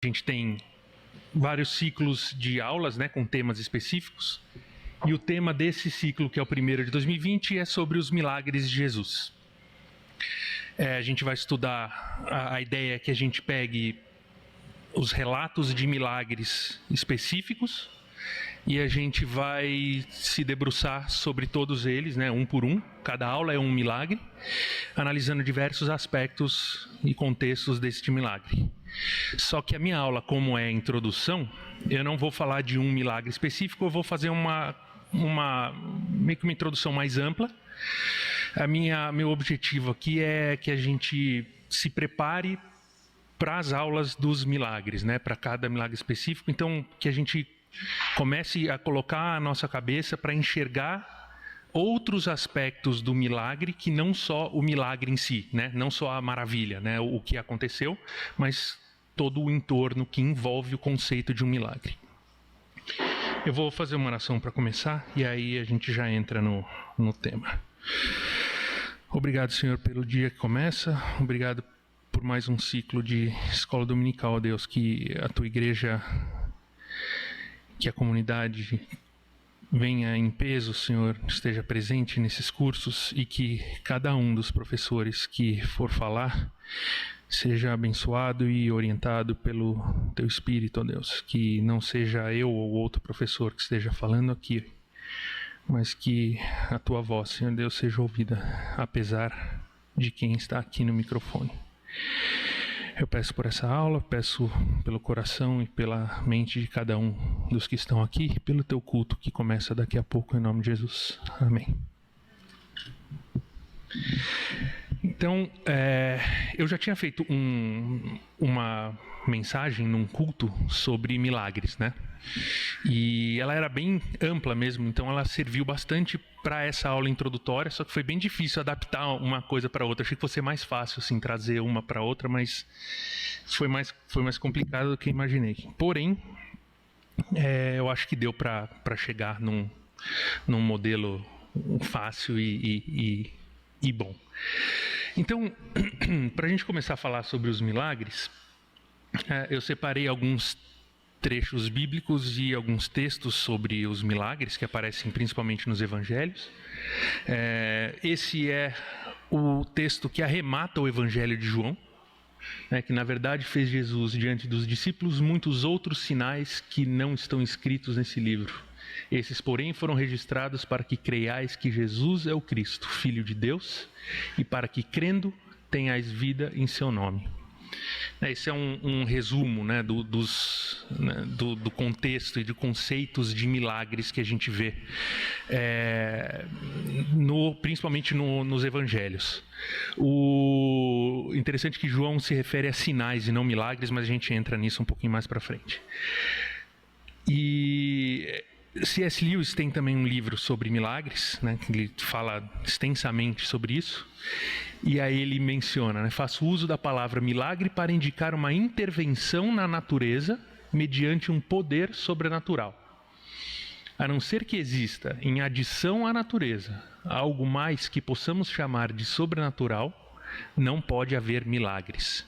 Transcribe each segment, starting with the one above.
A gente tem vários ciclos de aulas, né, com temas específicos. E o tema desse ciclo, que é o primeiro de 2020, é sobre os milagres de Jesus. A gente vai estudar, a ideia é que a gente pegue os relatos de milagres específicos e a gente vai se debruçar sobre todos eles, né, um por um. Cada aula é um milagre, analisando diversos aspectos e contextos deste milagre. Só que a minha aula, como é a introdução, eu não vou falar de um milagre específico, eu vou fazer meio que uma introdução mais ampla. Meu objetivo aqui é que a gente se prepare para as aulas dos milagres, né, para cada milagre específico. Então, que a gente comece a colocar a nossa cabeça para enxergar outros aspectos do milagre, que não só o milagre em si, né, não só a maravilha, né, o que aconteceu, mas todo o entorno que envolve o conceito de um milagre. Eu vou fazer uma oração para começar e aí a gente já entra no tema. Obrigado, Senhor, pelo dia que começa. Obrigado por mais um ciclo de escola dominical, Deus, que a tua igreja, que a comunidade venha em peso, Senhor, esteja presente nesses cursos e que cada um dos professores que for falar seja abençoado e orientado pelo teu Espírito, ó Deus. Que não seja eu ou outro professor que esteja falando aqui, mas que a tua voz, Senhor Deus, seja ouvida, apesar de quem está aqui no microfone. Eu peço por essa aula, peço pelo coração e pela mente de cada um dos que estão aqui e pelo teu culto que começa daqui a pouco, em nome de Jesus. Amém. Então, eu já tinha feito uma mensagem num culto sobre milagres, né? E ela era bem ampla mesmo, então ela serviu bastante para essa aula introdutória, só que foi bem difícil adaptar uma coisa para outra. Achei que fosse mais fácil assim, trazer uma para outra, mas foi mais complicado do que imaginei. Porém, eu acho que deu para chegar num modelo fácil e bom. Então, para a gente começar a falar sobre os milagres, eu separei alguns trechos bíblicos e alguns textos sobre os milagres que aparecem principalmente nos evangelhos. Esse é o texto que arremata o evangelho de João, que na verdade fez Jesus diante dos discípulos muitos outros sinais que não estão escritos nesse livro. Esses, porém, foram registrados para que creiais que Jesus é o Cristo, Filho de Deus, e para que, crendo, tenhais vida em seu nome. Esse é um resumo, né, do contexto e de conceitos de milagres que a gente vê, principalmente nos evangelhos. O interessante é que João se refere a sinais e não milagres, mas a gente entra nisso um pouquinho mais para frente. E C.S. Lewis tem também um livro sobre milagres, né, que ele fala extensamente sobre isso. E aí ele menciona, né, faço uso da palavra milagre para indicar uma intervenção na natureza mediante um poder sobrenatural. A não ser que exista, em adição à natureza, algo mais que possamos chamar de sobrenatural, não pode haver milagres.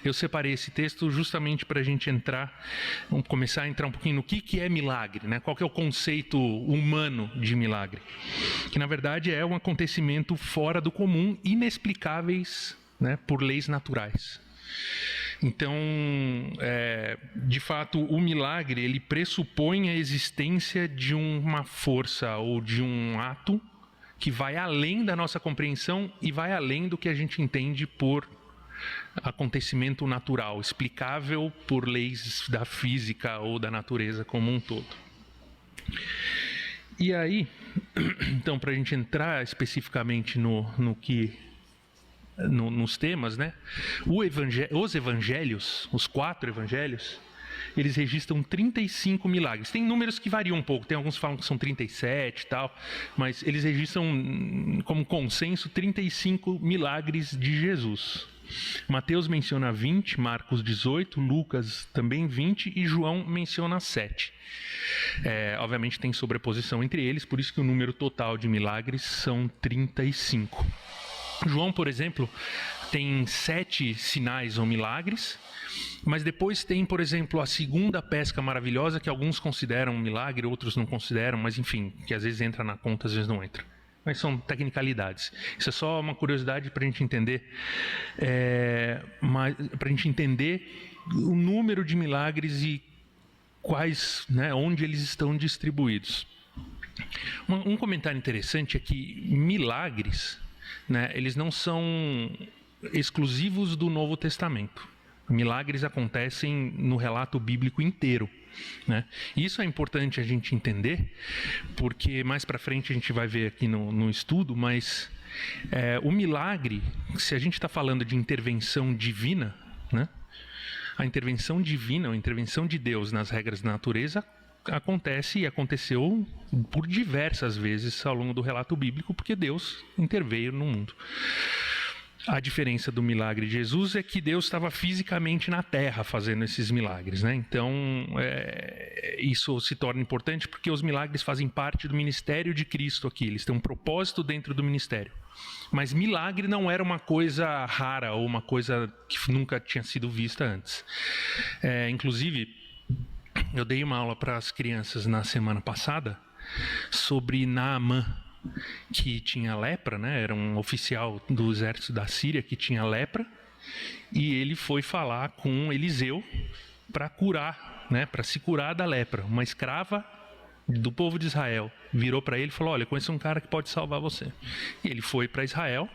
Eu separei esse texto justamente para a gente começar a entrar um pouquinho no que é milagre, né? Qual que é o conceito humano de milagre? Que na verdade é um acontecimento fora do comum, inexplicáveis, né, por leis naturais. Então, de fato, o milagre ele pressupõe a existência de uma força ou de um ato que vai além da nossa compreensão e vai além do que a gente entende por acontecimento natural, explicável por leis da física ou da natureza como um todo. E aí, então, para a gente entrar especificamente nos temas, né? Os evangelhos, os 4 evangelhos, eles registram 35 milagres. Tem números que variam um pouco, tem alguns que falam que são 37 e tal, mas eles registram como consenso 35 milagres de Jesus. Mateus menciona 20, Marcos 18, Lucas também 20 e João menciona 7. Obviamente tem sobreposição entre eles, por isso que o número total de milagres são 35. João, por exemplo, tem 7 sinais ou milagres, mas depois tem, por exemplo, a segunda pesca maravilhosa, que alguns consideram um milagre, outros não consideram, mas enfim, que às vezes entra na conta, às vezes não entra. Mas são tecnicalidades. Isso é só uma curiosidade para a gente entender, para a gente entender o número de milagres e quais, né, onde eles estão distribuídos. Um comentário interessante é que milagres, né, eles não são exclusivos do Novo Testamento. Milagres acontecem no relato bíblico inteiro, né? Isso é importante a gente entender, porque mais para frente a gente vai ver aqui no estudo, mas o milagre, se a gente está falando de intervenção divina, né? A intervenção divina, a intervenção de Deus nas regras da natureza acontece e aconteceu por diversas vezes ao longo do relato bíblico, porque Deus interveio no mundo. A diferença do milagre de Jesus é que Deus estava fisicamente na terra fazendo esses milagres, né? Então, isso se torna importante porque os milagres fazem parte do ministério de Cristo aqui. Eles têm um propósito dentro do ministério. Mas milagre não era uma coisa rara ou uma coisa que nunca tinha sido vista antes. Inclusive, eu dei uma aula para as crianças na semana passada sobre Naamã, que tinha lepra, né? Era um oficial do exército da Síria que tinha lepra, e ele foi falar com Eliseu para curar, né? Para se curar da lepra. Uma escrava do povo de Israel virou para ele e falou: olha, eu conheço um cara que pode salvar você. E ele foi para Israel.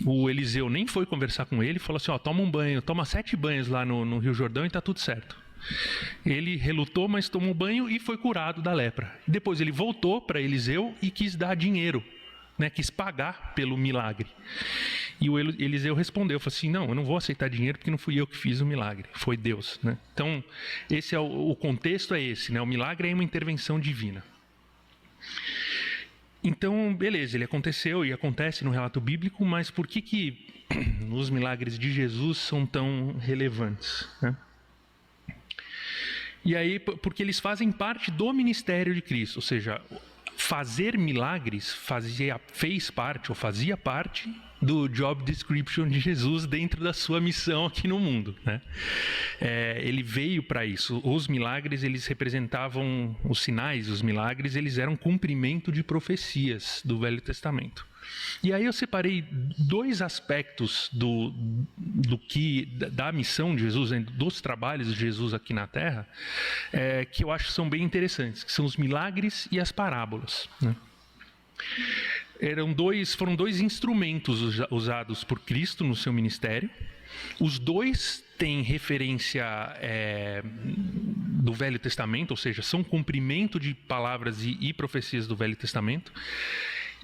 O Eliseu nem foi conversar com ele, falou assim: ó, toma um banho, toma 7 banhos lá no Rio Jordão e tá tudo certo. Ele relutou, mas tomou banho e foi curado da lepra. Depois ele voltou para Eliseu e quis dar dinheiro, né? Quis pagar pelo milagre. E o Eliseu respondeu, falou assim: não, eu não vou aceitar dinheiro porque não fui eu que fiz o milagre, foi Deus, né? Então, esse é o contexto é esse, né? O milagre é uma intervenção divina. Então, beleza, ele aconteceu e acontece no relato bíblico, mas por que os milagres de Jesus são tão relevantes, né? E aí, porque eles fazem parte do ministério de Cristo, ou seja, fazer milagres fez parte ou fazia parte do job description de Jesus dentro da sua missão aqui no mundo, né? Ele veio para isso. Os milagres, eles representavam os sinais, os milagres, eles eram cumprimento de profecias do Velho Testamento. E aí eu separei 2 aspectos da missão de Jesus, dos trabalhos de Jesus aqui na Terra, que eu acho que são bem interessantes, que são os milagres e as parábolas, né? Foram 2 instrumentos usados por Cristo no seu ministério. Os 2 têm referência do Velho Testamento, ou seja, são cumprimento de palavras e profecias do Velho Testamento.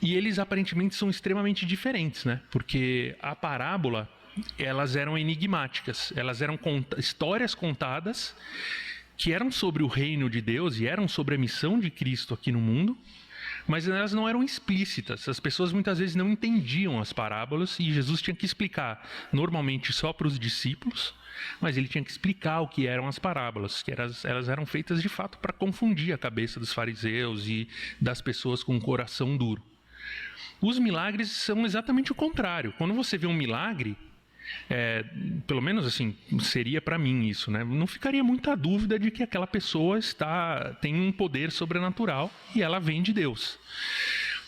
E eles aparentemente são extremamente diferentes, né? Porque a parábola, elas eram enigmáticas, elas eram histórias contadas que eram sobre o reino de Deus e eram sobre a missão de Cristo aqui no mundo, mas elas não eram explícitas. As pessoas muitas vezes não entendiam as parábolas e Jesus tinha que explicar, normalmente só para os discípulos, mas ele tinha que explicar o que eram as parábolas, que elas eram feitas de fato para confundir a cabeça dos fariseus e das pessoas com um coração duro. Os milagres são exatamente o contrário. Quando você vê um milagre, pelo menos assim, seria para mim isso, né? Não ficaria muita dúvida de que aquela pessoa tem um poder sobrenatural e ela vem de Deus.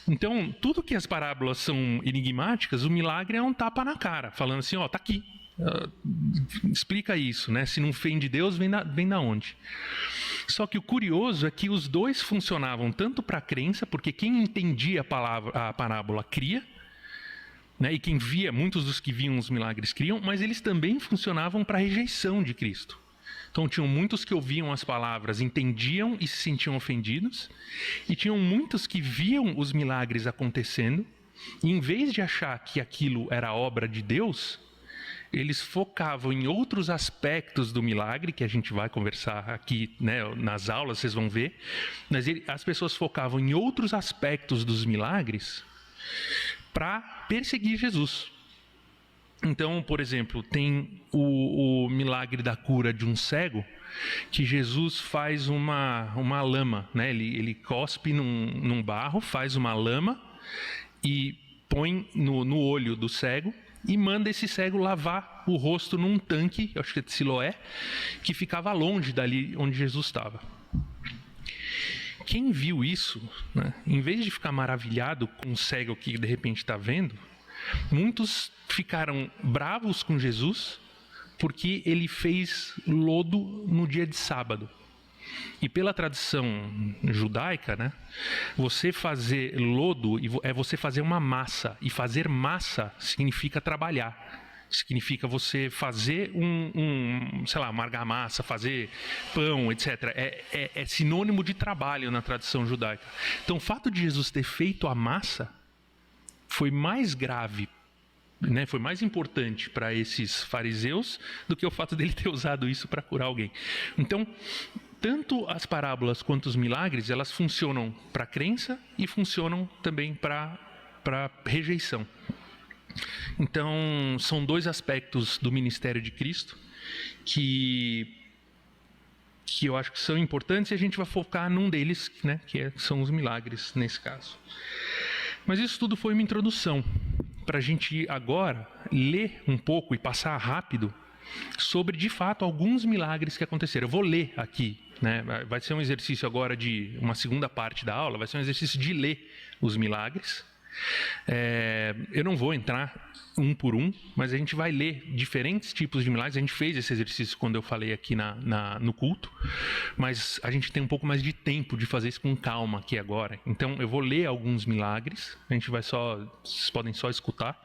Então, tudo que as parábolas são enigmáticas, o milagre é um tapa na cara, falando assim, ó, tá aqui. Explica isso, né? Se não vem de Deus, vem da onde? Só que o curioso é que os 2 funcionavam tanto para a crença, porque quem entendia a parábola cria, né? E quem via, muitos dos que viam os milagres criam, mas eles também funcionavam para a rejeição de Cristo. Então tinham muitos que ouviam as palavras, entendiam e se sentiam ofendidos, e tinham muitos que viam os milagres acontecendo, e em vez de achar que aquilo era obra de Deus, eles focavam em outros aspectos do milagre, que a gente vai conversar aqui, né, nas aulas, vocês vão ver. Mas as pessoas focavam em outros aspectos dos milagres para perseguir Jesus. Então, por exemplo, tem o milagre da cura de um cego, que Jesus faz uma lama, né? Ele cospe num barro, faz uma lama e põe no olho do cego e manda esse cego lavar o rosto num tanque, eu acho que é de Siloé, que ficava longe dali onde Jesus estava. Quem viu isso, né, em vez de ficar maravilhado com o cego que de repente está vendo, muitos ficaram bravos com Jesus porque ele fez lodo no dia de sábado. E pela tradição judaica, né, você fazer lodo é você fazer uma massa. E fazer massa significa trabalhar. Significa você fazer sei lá, uma argamassa, fazer pão, etc. É sinônimo de trabalho na tradição judaica. Então, o fato de Jesus ter feito a massa foi mais grave, né, foi mais importante para esses fariseus do que o fato dele ter usado isso para curar alguém. Então, tanto as parábolas quanto os milagres, elas funcionam para crença e funcionam também para rejeição. Então, são dois aspectos do ministério de Cristo que eu acho que são importantes e a gente vai focar num deles, né, são os milagres nesse caso. Mas isso tudo foi uma introdução para a gente agora ler um pouco e passar rápido sobre, de fato, alguns milagres que aconteceram. Eu vou ler aqui, né? Vai ser um exercício agora de uma segunda parte da aula, vai ser um exercício de ler os milagres. Eu não vou entrar um por um, mas a gente vai ler diferentes tipos de milagres. A gente fez esse exercício quando eu falei aqui no culto, mas a gente tem um pouco mais de tempo de fazer isso com calma aqui agora. Então eu vou ler alguns milagres, a gente vai vocês podem só escutar,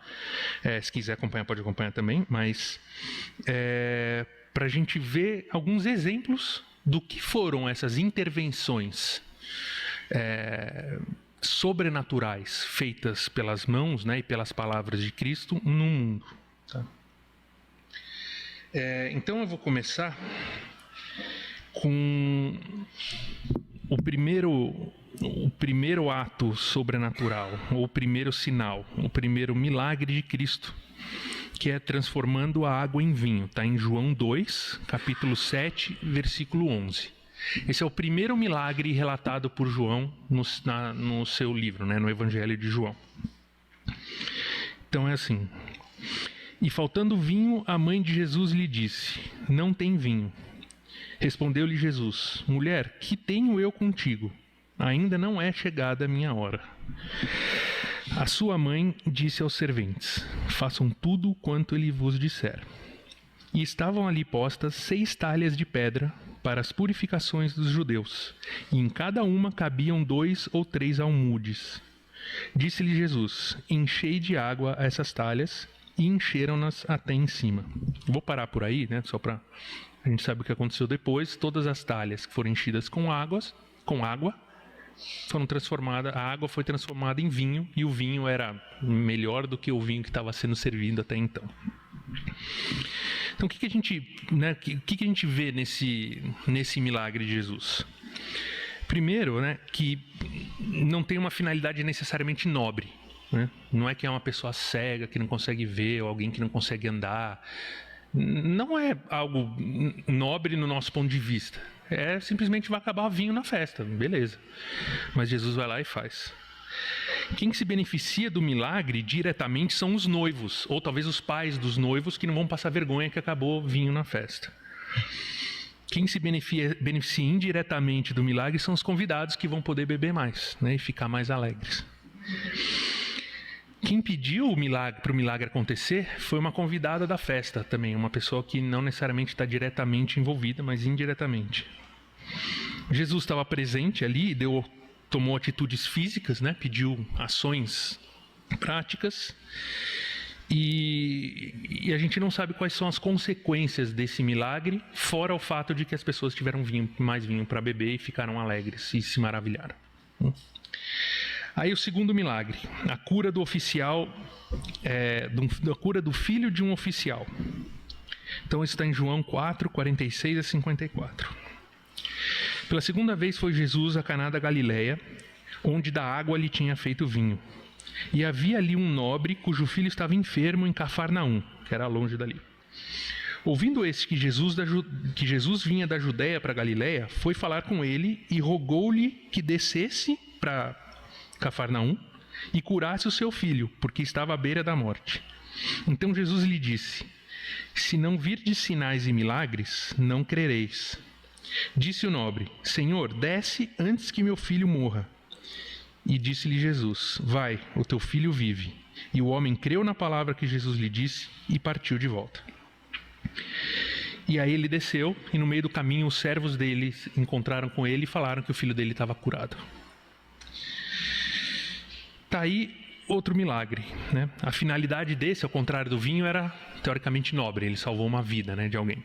se quiser acompanhar pode acompanhar também, mas para a gente ver alguns exemplos do que foram essas intervenções sobrenaturais feitas pelas mãos, né, e pelas palavras de Cristo no mundo. Tá? Então eu vou começar com o primeiro ato sobrenatural, ou o primeiro sinal, o primeiro milagre de Cristo, que é transformando a água em vinho. Está em João 2, capítulo 7, versículo 11. Esse é o primeiro milagre relatado por João no seu livro, né, no Evangelho de João. Então é assim: e faltando vinho, a mãe de Jesus lhe disse: não tem vinho. Respondeu-lhe Jesus: mulher, que tenho eu contigo? Ainda não é chegada a minha hora. A sua mãe disse aos serventes: façam tudo quanto ele vos disser. E estavam ali postas 6 talhas de pedra para as purificações dos judeus, e em cada uma cabiam 2 ou 3 almudes. Disse-lhe Jesus: enchei de água essas talhas, e encheram-nas até em cima. Vou parar por aí, né, só para a gente saber o que aconteceu depois. Todas as talhas que foram enchidas com água, foram transformadas, a água foi transformada em vinho, e o vinho era melhor do que o vinho que estava sendo servido até então. Então, o que a gente vê nesse milagre de Jesus? Primeiro, né, que não tem uma finalidade necessariamente nobre. Né? Não é que é uma pessoa cega que não consegue ver, ou alguém que não consegue andar. Não é algo nobre no nosso ponto de vista. Simplesmente vai acabar o vinho na festa, beleza. Mas Jesus vai lá e faz. Quem se beneficia do milagre diretamente são os noivos, ou talvez os pais dos noivos, que não vão passar vergonha que acabou o vinho na festa. Quem se beneficia indiretamente do milagre são os convidados, que vão poder beber mais, né, e ficar mais alegres. Quem pediu para o milagre acontecer foi uma convidada da festa também, uma pessoa que não necessariamente está diretamente envolvida, mas indiretamente. Jesus estava presente ali e tomou atitudes físicas, né? Pediu ações práticas, e a gente não sabe quais são as consequências desse milagre, fora o fato de que as pessoas tiveram mais vinho para beber e ficaram alegres e se maravilharam. Aí o segundo milagre, a cura do oficial, a cura do filho de um oficial. Então isso está em João 4, 46 a 54. Pela segunda vez foi Jesus a Caná da Galileia, onde da água lhe tinha feito vinho. E havia ali um nobre cujo filho estava enfermo em Cafarnaum, que era longe dali. Ouvindo este que Jesus vinha da Judéia para Galileia, foi falar com ele e rogou-lhe que descesse para Cafarnaum e curasse o seu filho, porque estava à beira da morte. Então Jesus lhe disse: se não virdes sinais e milagres, não crereis. Disse o nobre: Senhor, desce antes que meu filho morra. E disse-lhe Jesus: vai, o teu filho vive. E o homem creu na palavra que Jesus lhe disse e partiu de volta. E aí ele desceu, e no meio do caminho os servos dele encontraram com ele e falaram que o filho dele estava curado. Tá aí outro milagre, né? A finalidade desse, ao contrário do vinho, era teoricamente nobre. Ele salvou uma vida, né, de alguém.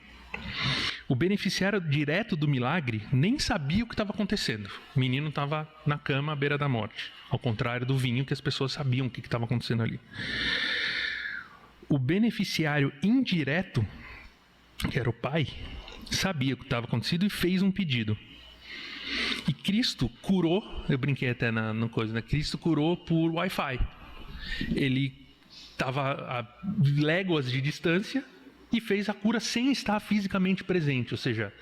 O beneficiário direto do milagre nem sabia o que estava acontecendo. O menino estava na cama à beira da morte. Ao contrário do vinho, que as pessoas sabiam o que estava acontecendo ali. O beneficiário indireto, que era o pai, sabia o que estava acontecendo e fez um pedido. E Cristo curou, eu brinquei até no coisa, né? Cristo curou por Wi-Fi. Ele estava a léguas de distância e fez a cura sem estar fisicamente presente. Ou seja,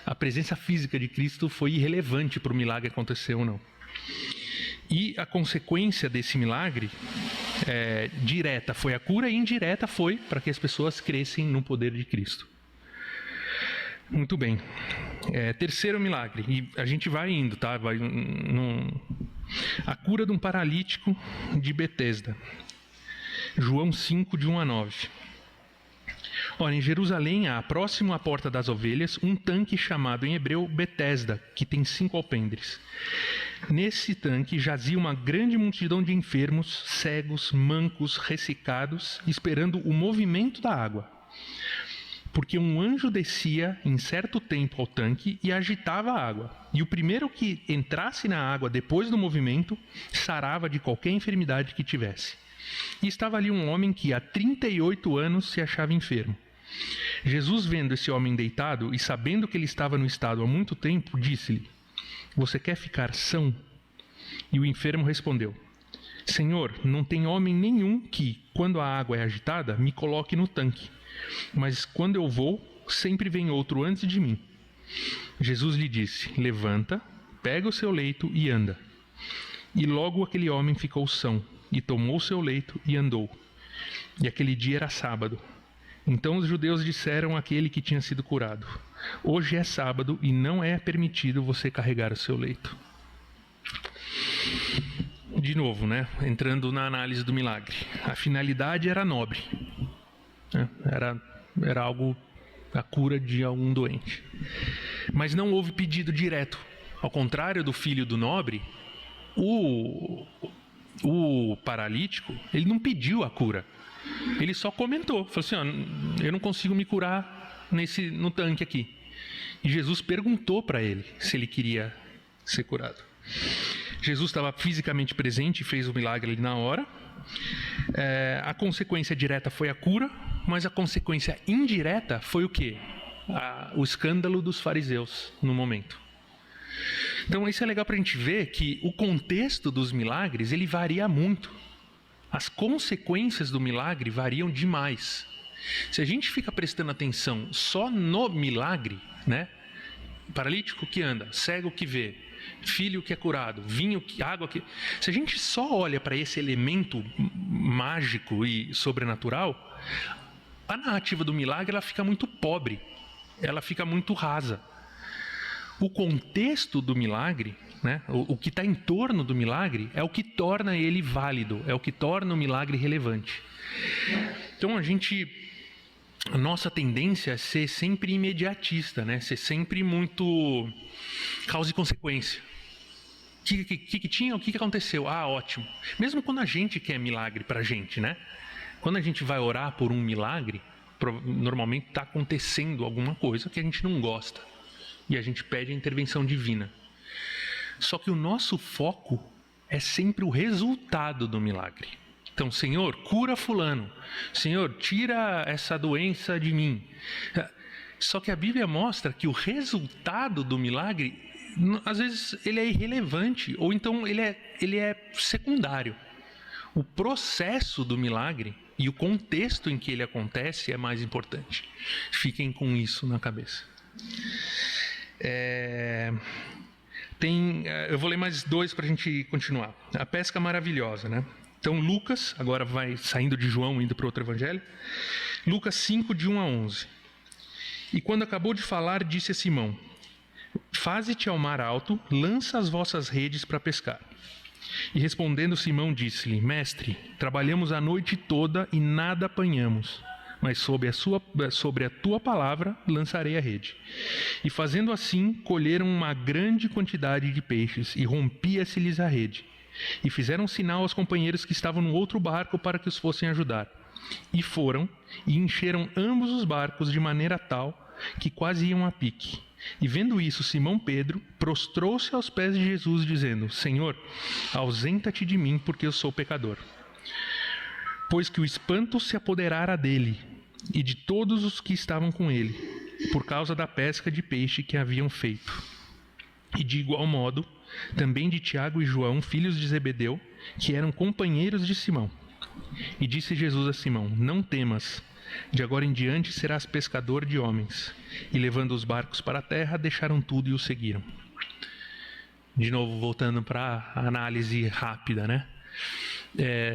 a presença física de Cristo foi irrelevante para o milagre acontecer ou não. E a consequência desse milagre direta foi a cura e indireta foi para que as pessoas crescem no poder de Cristo. Muito bem. Terceiro milagre, e a gente vai indo, tá? A cura de um paralítico de Betesda. João 5, de 1 a 9. Ora, em Jerusalém há, próximo à Porta das Ovelhas, um tanque chamado em hebreu Betesda, que tem 5 alpendres. Nesse tanque jazia uma grande multidão de enfermos, cegos, mancos, ressecados, esperando o movimento da água. Porque um anjo descia em certo tempo ao tanque e agitava a água. E o primeiro que entrasse na água depois do movimento, sarava de qualquer enfermidade que tivesse. E estava ali um homem que há 38 anos se achava enfermo. Jesus, vendo esse homem deitado e sabendo que ele estava no estado há muito tempo, disse-lhe: você quer ficar são? E o enfermo respondeu: Senhor, não tem homem nenhum que, quando a água é agitada, me coloque no tanque. Mas quando eu vou, sempre vem outro antes de mim. Jesus lhe disse: levanta, pega o seu leito e anda. E logo aquele homem ficou são, e tomou o seu leito e andou. E aquele dia era sábado. Então os judeus disseram àquele que tinha sido curado: hoje é sábado e não é permitido você carregar o seu leito. De novo, né? Entrando na análise do milagre. A finalidade era nobre. Era algo, a cura de algum doente. Mas não houve pedido direto. Ao contrário do filho do nobre, o paralítico, ele não pediu a cura. Ele só comentou, falou assim: eu não consigo me curar no tanque aqui. E Jesus perguntou para ele se ele queria ser curado. Jesus estava fisicamente presente e fez o milagre ali na hora. A consequência direta foi a cura, mas a consequência indireta foi o quê? O escândalo dos fariseus no momento. Então isso é legal para a gente ver que o contexto dos milagres ele varia muito. As consequências do milagre variam demais. Se a gente fica prestando atenção só no milagre, né? Paralítico que anda, cego que vê, filho que é curado, vinho, água que... Se a gente só olha para esse elemento mágico e sobrenatural, a narrativa do milagre ela fica muito pobre, ela fica muito rasa. O contexto do milagre, né, o que está em torno do milagre, é o que torna ele válido, é o que torna o milagre relevante. Então a nossa tendência é ser sempre imediatista, né? Ser sempre muito causa e consequência. O que tinha? O que aconteceu? Ah, ótimo. Mesmo quando a gente quer milagre para a gente, né? Quando a gente vai orar por um milagre, normalmente está acontecendo alguma coisa que a gente não gosta. E a gente pede a intervenção divina. Só que o nosso foco é sempre o resultado do milagre. Então, Senhor, cura fulano. Senhor, tira essa doença de mim. Só que a Bíblia mostra que o resultado do milagre, às vezes, ele é irrelevante. Ou então ele é secundário. O processo do milagre e o contexto em que ele acontece é mais importante. Fiquem com isso na cabeça. eu vou ler mais 2 para a gente continuar. A pesca maravilhosa, né? Então, Lucas, agora vai saindo de João, indo para outro evangelho. Lucas 5, de 1 a 11. E quando acabou de falar, disse a Simão: faze-te ao mar alto, lança as vossas redes para pescar. E respondendo Simão, disse-lhe: mestre, trabalhamos a noite toda e nada apanhamos, mas sobre a tua palavra lançarei a rede. E fazendo assim, colheram uma grande quantidade de peixes, e rompia-se-lhes a rede. E fizeram sinal aos companheiros que estavam no outro barco para que os fossem ajudar. E foram, e encheram ambos os barcos de maneira tal que quase iam a pique. E vendo isso, Simão Pedro prostrou-se aos pés de Jesus, dizendo: Senhor, ausenta-te de mim, porque eu sou pecador. Pois que o espanto se apoderara dele e de todos os que estavam com ele, por causa da pesca de peixe que haviam feito. E de igual modo, também de Tiago e João, filhos de Zebedeu, que eram companheiros de Simão. E disse Jesus a Simão: não temas, de agora em diante serás pescador de homens. E levando os barcos para a terra, deixaram tudo e o seguiram. De novo, voltando para a análise rápida, né?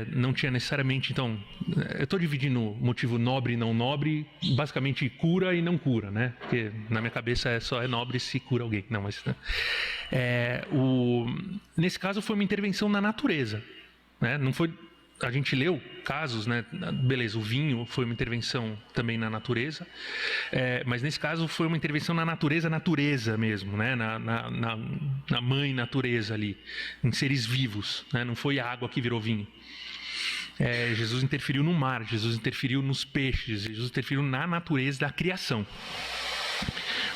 Não tinha necessariamente, então, eu estou dividindo motivo nobre e não nobre, basicamente cura e não cura, né? Porque na minha cabeça só é nobre se cura alguém. Não, mas nesse caso foi uma intervenção na natureza, né? Não foi. A gente leu casos, né? Beleza, o vinho foi uma intervenção também na natureza, mas nesse caso foi uma intervenção na natureza mesmo, né? Na mãe natureza ali, em seres vivos, né? Não foi a água que virou vinho. Jesus interferiu no mar, Jesus interferiu nos peixes, Jesus interferiu na natureza da criação.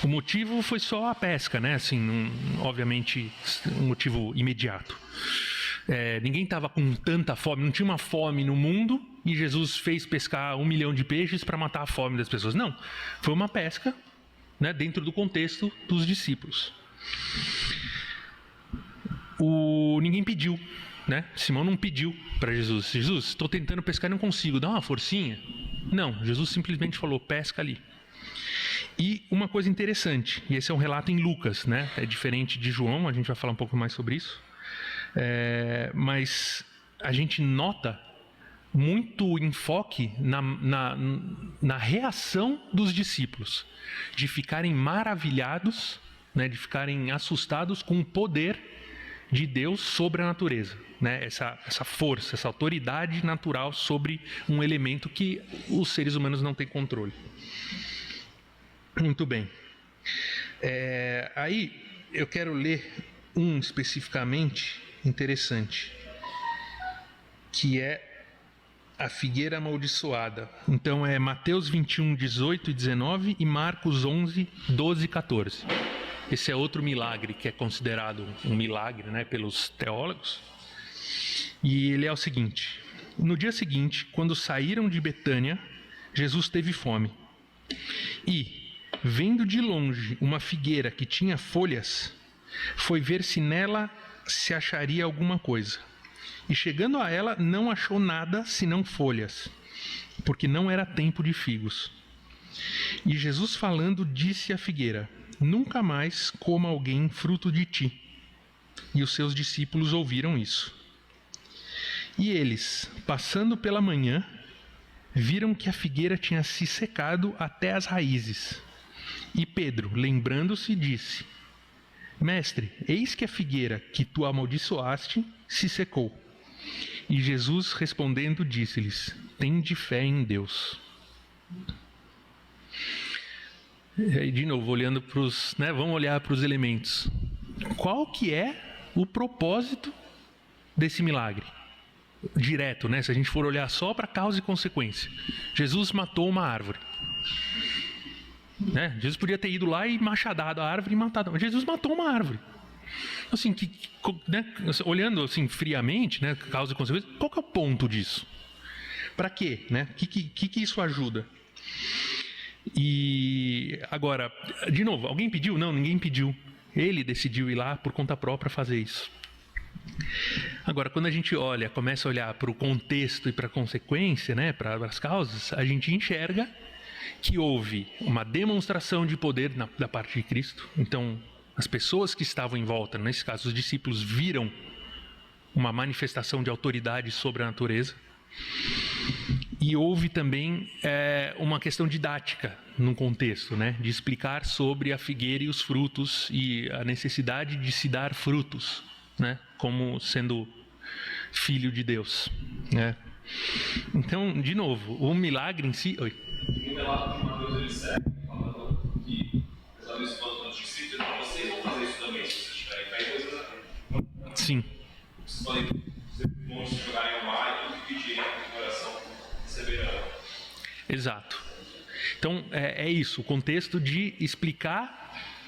O motivo foi só a pesca, né? Assim, obviamente, um motivo imediato. Ninguém estava com tanta fome, não tinha uma fome no mundo e Jesus fez pescar 1 milhão de peixes para matar a fome das pessoas. Não, foi uma pesca, né, dentro do contexto dos discípulos. Ninguém pediu, né? Simão não pediu para Jesus: Jesus, estou tentando pescar e não consigo, dá uma forcinha. Não, Jesus simplesmente falou: pesca ali. E uma coisa interessante, e esse é um relato em Lucas, né? É diferente de João, a gente vai falar um pouco mais sobre isso. Mas a gente nota muito enfoque na reação dos discípulos, de ficarem maravilhados, né, de ficarem assustados com o poder de Deus sobre a natureza, né, essa força, essa autoridade natural sobre um elemento que os seres humanos não têm controle. Muito bem. Aí eu quero ler especificamente interessante, que é a figueira amaldiçoada. Então é Mateus 21, 18 e 19 e Marcos 11, 12 e 14. Esse é outro milagre que é considerado um milagre, né, pelos teólogos. E ele é o seguinte: no dia seguinte, quando saíram de Betânia, Jesus teve fome. E, vendo de longe uma figueira que tinha folhas, foi ver se nela se acharia alguma coisa. E chegando a ela, não achou nada senão folhas, porque não era tempo de figos. E Jesus falando, disse à figueira: nunca mais coma alguém fruto de ti. E os seus discípulos ouviram isso. E eles, passando pela manhã, viram que a figueira tinha se secado até as raízes. E Pedro, lembrando-se, disse: Mestre, eis que a figueira que tu amaldiçoaste se secou. E Jesus respondendo disse-lhes: tende fé em Deus. E de novo, olhando para os, né, vamos olhar para os elementos. Qual que é o propósito desse milagre? Direto, né? Se a gente for olhar só para causa e consequência. Jesus matou uma árvore. Né? Jesus podia ter ido lá e machadado a árvore e matado. Mas Jesus matou uma árvore. Assim, né? Olhando assim friamente, né, causa e consequência, qual que é o ponto disso? Para quê? Né? Que isso ajuda? E agora, de novo, alguém pediu? Não, ninguém pediu. Ele decidiu ir lá por conta própria fazer isso. Agora, quando a gente começa a olhar para o contexto e para a consequência, né, para as causas, a gente enxerga que houve uma demonstração de poder da parte de Cristo. Então, as pessoas que estavam em volta, nesse caso os discípulos, viram uma manifestação de autoridade sobre a natureza. E houve também uma questão didática no contexto, né, de explicar sobre a figueira e os frutos e a necessidade de se dar frutos, né, como sendo filho de Deus, né. Então, de novo, o milagre em si... Oi. Um relato de Mateus, ele segue falando que, apesar desse plano dos discípulos, vocês vão fazer isso também, se vocês tiverem fé e coisas assim. Sim. Vocês podem dizer que vão se jogarem ao mar e pedirem no coração, receberão. Exato. Então, é isso, o contexto de explicar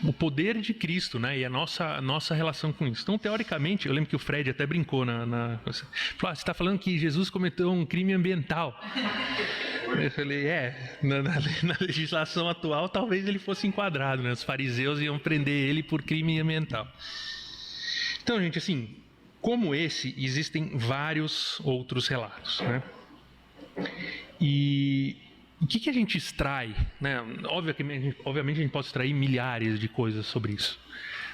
o poder de Cristo, né, e a nossa relação com isso. Então, teoricamente, eu lembro que o Fred até brincou falou, você está falando que Jesus cometeu um crime ambiental. Eu falei, na legislação atual, talvez ele fosse enquadrado, né, os fariseus iam prender ele por crime ambiental. Então, gente, assim, como esse, existem vários outros relatos, né? E o que a gente extrai, né? Obviamente a gente pode extrair milhares de coisas sobre isso.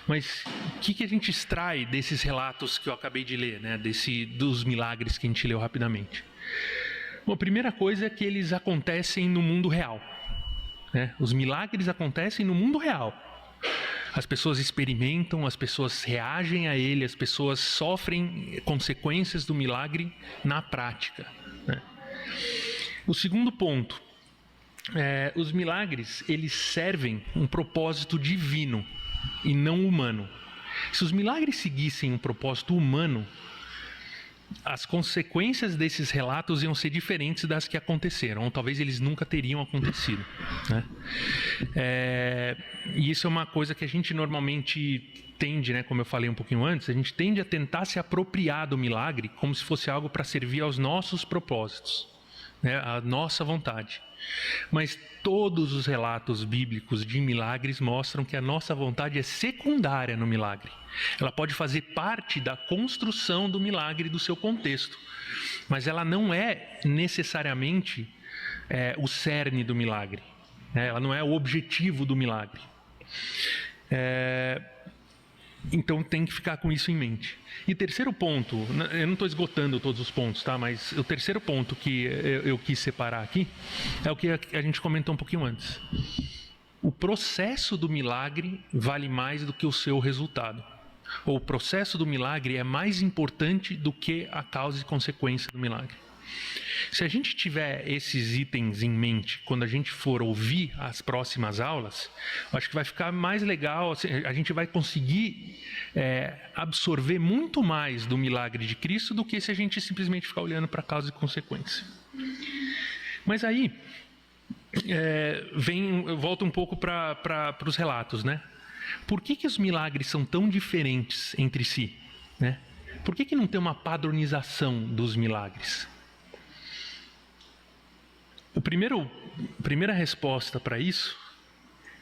Mas o que a gente extrai desses relatos que eu acabei de ler, né? Dos milagres que a gente leu rapidamente? Bom, a primeira coisa é que eles acontecem no mundo real, né? Os milagres acontecem no mundo real. As pessoas experimentam, as pessoas reagem a ele, as pessoas sofrem consequências do milagre na prática, né? O segundo ponto, os milagres, eles servem um propósito divino e não humano. Se os milagres seguissem um propósito humano, as consequências desses relatos iam ser diferentes das que aconteceram, ou talvez eles nunca teriam acontecido, né? E isso é uma coisa que a gente normalmente tende, né, como eu falei um pouquinho antes, a gente tende a tentar se apropriar do milagre como se fosse algo para servir aos nossos propósitos, né, a nossa vontade. Mas todos os relatos bíblicos de milagres mostram que a nossa vontade é secundária no milagre. Ela pode fazer parte da construção do milagre, do seu contexto, mas ela não é necessariamente o cerne do milagre, né? Ela não é o objetivo do milagre. Então tem que ficar com isso em mente. E terceiro ponto, eu não estou esgotando todos os pontos, tá? Mas o terceiro ponto que eu quis separar aqui é o que a gente comentou um pouquinho antes. O processo do milagre vale mais do que o seu resultado. Ou o processo do milagre é mais importante do que a causa e consequência do milagre. Se a gente tiver esses itens em mente quando a gente for ouvir as próximas aulas, acho que vai ficar mais legal, a gente vai conseguir absorver muito mais do milagre de Cristo do que se a gente simplesmente ficar olhando para causa e consequência. Mas aí, eu volto um pouco para os relatos, né? Por que os milagres são tão diferentes entre si, né? Por que não tem uma padronização dos milagres? A primeira resposta para isso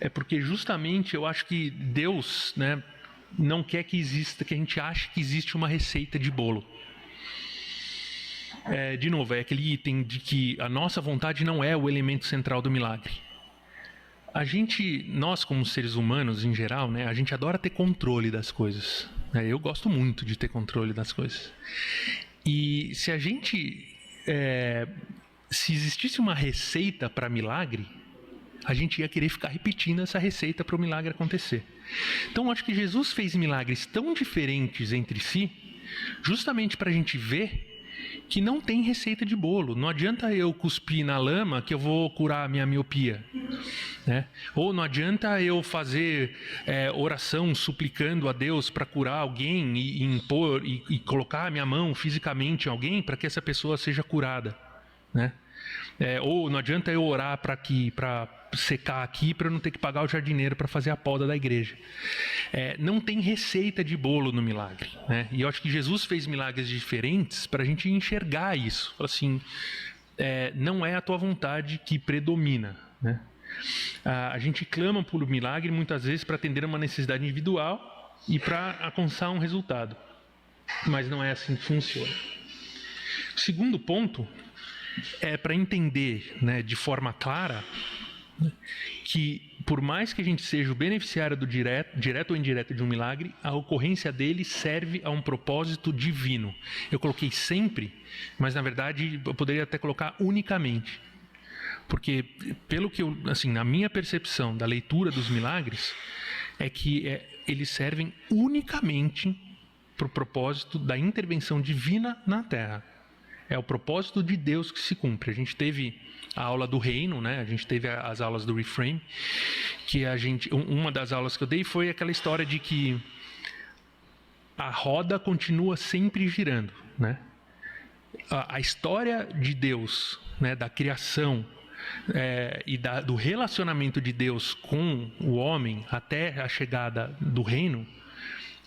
é porque justamente eu acho que Deus, né, não quer que a gente ache que existe uma receita de bolo. De novo, é aquele item de que a nossa vontade não é o elemento central do milagre. Nós como seres humanos em geral, né, a gente adora ter controle das coisas. Eu gosto muito de ter controle das coisas. E se a gente... se existisse uma receita para milagre, a gente ia querer ficar repetindo essa receita para o milagre acontecer. Então, acho que Jesus fez milagres tão diferentes entre si, justamente para a gente ver que não tem receita de bolo. Não adianta eu cuspir na lama que eu vou curar a minha miopia, né? Ou não adianta eu fazer oração suplicando a Deus para curar alguém e impor e colocar a minha mão fisicamente em alguém para que essa pessoa seja curada, né? Ou não adianta eu orar para secar aqui para eu não ter que pagar o jardineiro para fazer a poda da igreja. Não tem receita de bolo no milagre, né? E eu acho que Jesus fez milagres diferentes para a gente enxergar isso. Assim, não é a tua vontade que predomina, né? A gente clama por milagre muitas vezes para atender uma necessidade individual e para alcançar um resultado, mas não é assim que funciona. O segundo ponto é para entender, né, de forma clara, que por mais que a gente seja o beneficiário do direto ou indireto de um milagre, a ocorrência dele serve a um propósito divino. Eu coloquei sempre, mas na verdade eu poderia até colocar unicamente. Porque, pelo que eu, assim, na minha percepção da leitura dos milagres, é que eles servem unicamente para o propósito da intervenção divina na Terra. É o propósito de Deus que se cumpre. A gente teve a aula do reino, né? A gente teve as aulas do Reframe, que uma das aulas que eu dei foi aquela história de que a roda continua sempre girando, né? A história de Deus, né, da criação, e do relacionamento de Deus com o homem até a chegada do reino,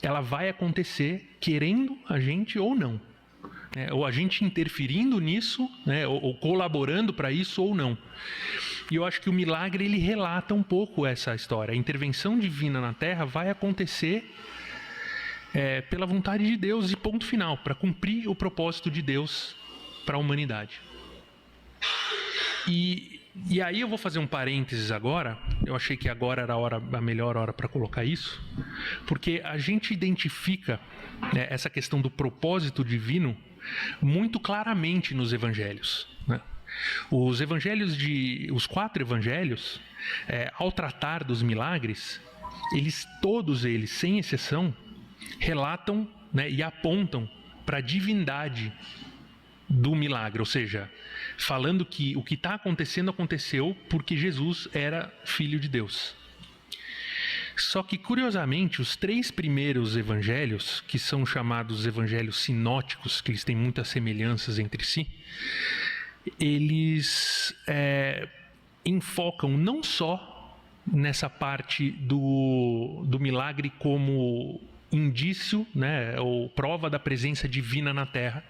ela vai acontecer querendo a gente ou não, ou a gente interferindo nisso, né, ou colaborando para isso ou não. E eu acho que o milagre ele relata um pouco essa história. A intervenção divina na Terra vai acontecer pela vontade de Deus e ponto final, para cumprir o propósito de Deus para a humanidade. E aí eu vou fazer um parênteses agora. Eu achei que agora era a melhor hora para colocar isso, porque a gente identifica, né, essa questão do propósito divino muito claramente nos evangelhos, né? Os 4 evangelhos, ao tratar dos milagres, todos eles, sem exceção, relatam, né, e apontam para a divindade do milagre, ou seja, falando que o que está acontecendo aconteceu porque Jesus era filho de Deus. Só que, curiosamente, os 3 primeiros evangelhos, que são chamados evangelhos sinóticos, que eles têm muitas semelhanças entre si, eles enfocam não só nessa parte do milagre como indício, né, ou prova da presença divina na Terra,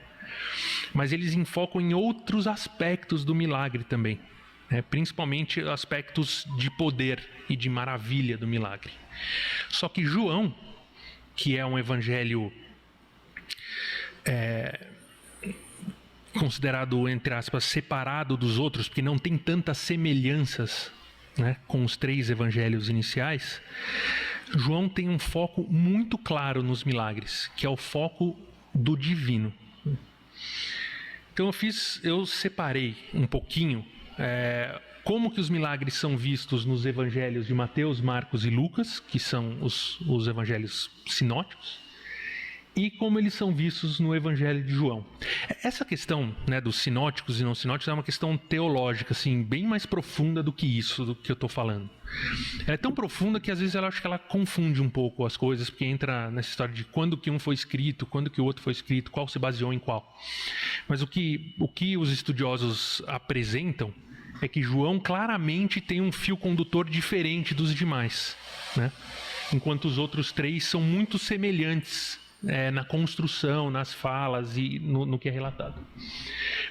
mas eles enfocam em outros aspectos do milagre também, né? Principalmente aspectos de poder e de maravilha do milagre. Só que João, que é um evangelho considerado, entre aspas, separado dos outros, porque não tem tantas semelhanças, né, com os 3 evangelhos iniciais, João tem um foco muito claro nos milagres, que é o foco do divino. Então eu separei um pouquinho como que os milagres são vistos nos evangelhos de Mateus, Marcos e Lucas, que são os evangelhos sinóticos, e como eles são vistos no evangelho de João. Essa questão, né, dos sinóticos e não sinóticos é uma questão teológica, assim, bem mais profunda do que isso, do que eu estou falando. Ela é tão profunda que às vezes eu acho que ela confunde um pouco as coisas, porque entra nessa história de quando que um foi escrito, quando que o outro foi escrito, qual se baseou em qual. Mas o que os estudiosos apresentam é que João claramente tem um fio condutor diferente dos demais, né? Enquanto os outros 3 são muito semelhantes na construção, nas falas e no que é relatado.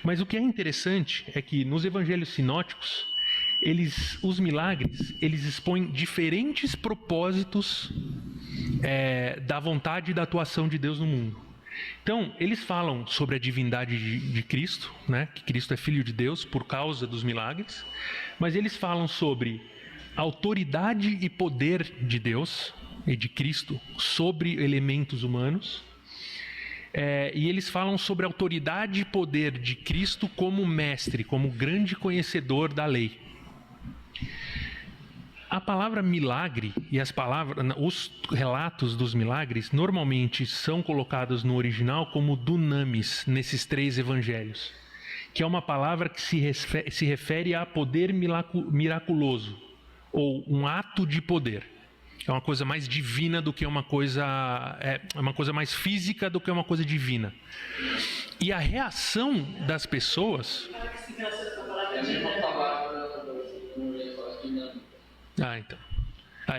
Mas o que é interessante é que nos evangelhos sinóticos, os milagres, eles expõem diferentes propósitos da vontade e da atuação de Deus no mundo. Então, eles falam sobre a divindade de Cristo, né? Que Cristo é filho de Deus por causa dos milagres, mas eles falam sobre a autoridade e poder de Deus e de Cristo sobre elementos humanos, e eles falam sobre a autoridade e poder de Cristo como mestre, como grande conhecedor da lei. A palavra milagre e os relatos dos milagres normalmente são colocados no original como dunamis nesses 3 evangelhos, que é uma palavra que se refere a poder miraculoso, ou um ato de poder. É uma coisa mais divina do que uma coisa mais física do que uma coisa divina. E a reação das pessoas. Então.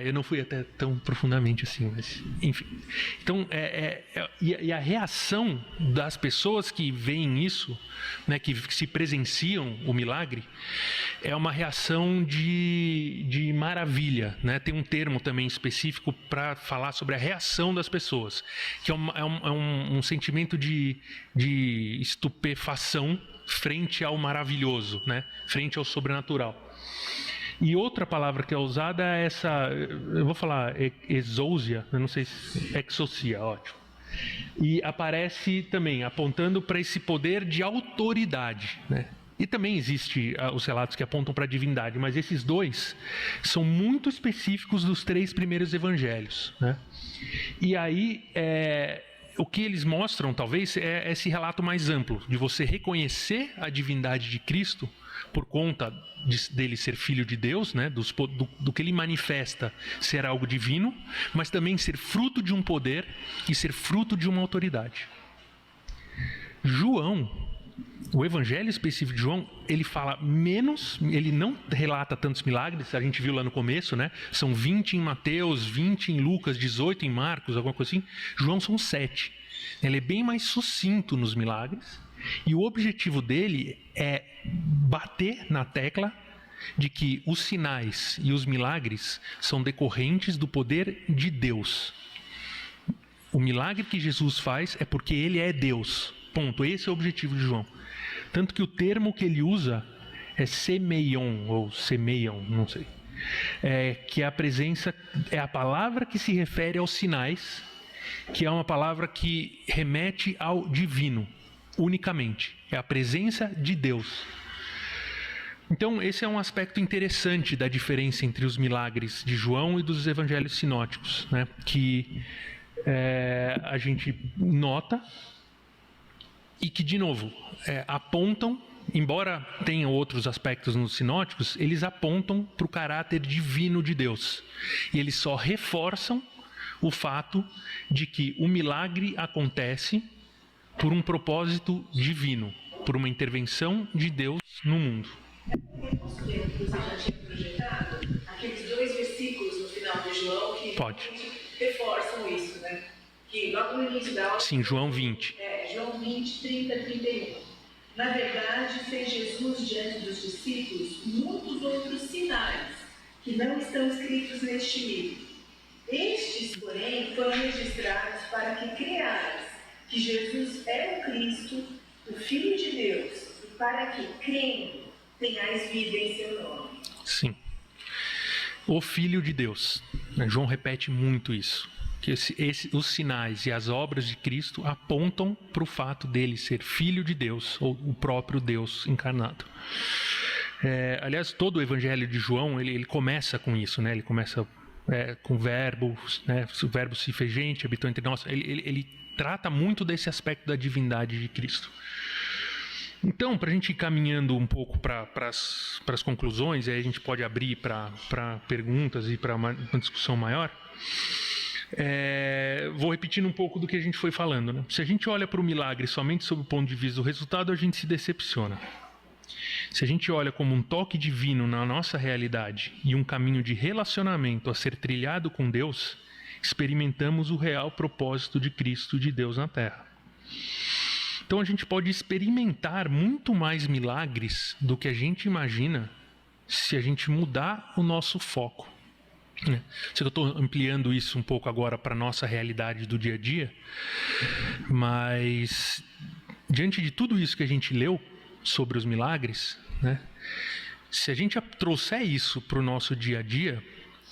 Eu não fui até tão profundamente assim, mas enfim. Então, e a reação das pessoas que veem isso, né, que se presenciam o milagre, é uma reação de maravilha, né? Tem um termo também específico para falar sobre a reação das pessoas, que é um sentimento de estupefação frente ao maravilhoso, né? Frente ao sobrenatural. E outra palavra que é usada é essa, eu vou falar exousia, eu não sei se exousia, ótimo. E aparece também apontando para esse poder de autoridade, né? E também existe os relatos que apontam para a divindade, mas esses dois são muito específicos dos 3 primeiros evangelhos, né? E aí, o que eles mostram, talvez, é esse relato mais amplo, de você reconhecer a divindade de Cristo por conta dele ser filho de Deus, né? do que ele manifesta ser algo divino, mas também ser fruto de um poder e ser fruto de uma autoridade. João, o evangelho específico de João, ele fala menos, ele não relata tantos milagres, a gente viu lá no começo, né? São 20 em Mateus, 20 em Lucas, 18 em Marcos, alguma coisa assim. João são 7. Ele é bem mais sucinto nos milagres, e o objetivo dele é bater na tecla de que os sinais e os milagres são decorrentes do poder de Deus. O milagre que Jesus faz é porque ele é Deus. Ponto. Esse é o objetivo de João. Tanto que o termo que ele usa é semeion, ou semeion, não sei. Que a presença é a palavra que se refere aos sinais, que é uma palavra que remete ao divino, unicamente. É a presença de Deus. Então, esse é um aspecto interessante da diferença entre os milagres de João e dos evangelhos sinóticos, né? Que a gente nota e que, de novo, apontam, embora tenham outros aspectos nos sinóticos, eles apontam para o caráter divino de Deus. E eles só reforçam o fato de que o milagre acontece por um propósito divino, por uma intervenção de Deus no mundo. Eu posso ler o que você já tinha projetado? Aqueles 2 versículos no final de João que reforçam isso, né? Que logo no início da aula... Sim, João 20. João 20, 30, 31. Na verdade, fez Jesus diante dos discípulos muitos outros sinais que não estão escritos neste livro. Estes, porém, foram registrados para que creais que Jesus é o Cristo, o Filho de Deus, e para que, crendo, tenhais vida em seu nome. Sim. O Filho de Deus. João repete muito isso. Que os sinais e as obras de Cristo apontam para o fato dele ser Filho de Deus, ou o próprio Deus encarnado. Aliás, todo o Evangelho de João, ele começa com isso, né? Ele começa com o verbo, né? O verbo se fez gente, habitou entre nós. Ele trata muito desse aspecto da divindade de Cristo. Então, para a gente ir caminhando um pouco para as conclusões, e aí a gente pode abrir para perguntas e para uma discussão maior, vou repetindo um pouco do que a gente foi falando, né? Se a gente olha para o milagre somente sob o ponto de vista do resultado, a gente se decepciona. Se a gente olha como um toque divino na nossa realidade e um caminho de relacionamento a ser trilhado com Deus, experimentamos o real propósito de Cristo, de Deus na Terra. Então a gente pode experimentar muito mais milagres do que a gente imagina se a gente mudar o nosso foco. Sei que eu estou ampliando isso um pouco agora para a nossa realidade do dia a dia, mas diante de tudo isso que a gente leu sobre os milagres, né, se a gente trouxer isso para o nosso dia a dia